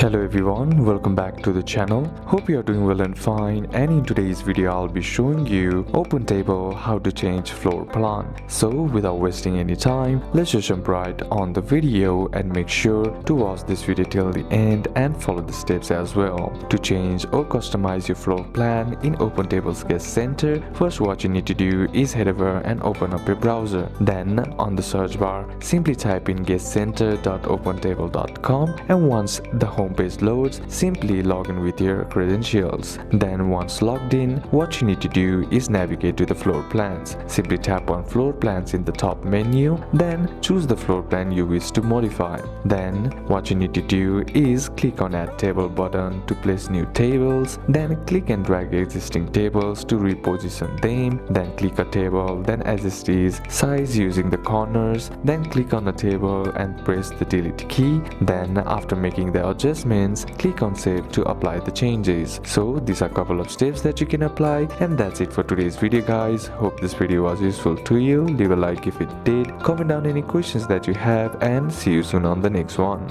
Hello everyone, welcome back to the channel. Hope you are doing well and fine, and in today's video I'll be showing you OpenTable how to change floor plan. So without wasting any time, let's just jump right on the video and make sure to watch this video till the end and follow the steps as well. To change or customize your floor plan in OpenTable's Guest Center, first what you need to do is head over and open up your browser. Then on the search bar, simply type in guestcenter.opentable.com, and once the homepage loads, simply log in with your credentials. Then once logged in, what you need to do is navigate to the floor plans. Simply tap on floor plans in the top menu, then choose the floor plan you wish to modify. Then what you need to do is click on add table button to place new tables, then click and drag existing tables to reposition them, then click a table, then adjust its size using the corners, then click on the table and press the delete key. Then after making the adjustments, click on save to apply the changes. So these are a couple of steps that you can apply, and that's it for today's video guys. Hope this video was useful to you. Leave a like if it did, comment down any questions that you have, and see you soon on the next one.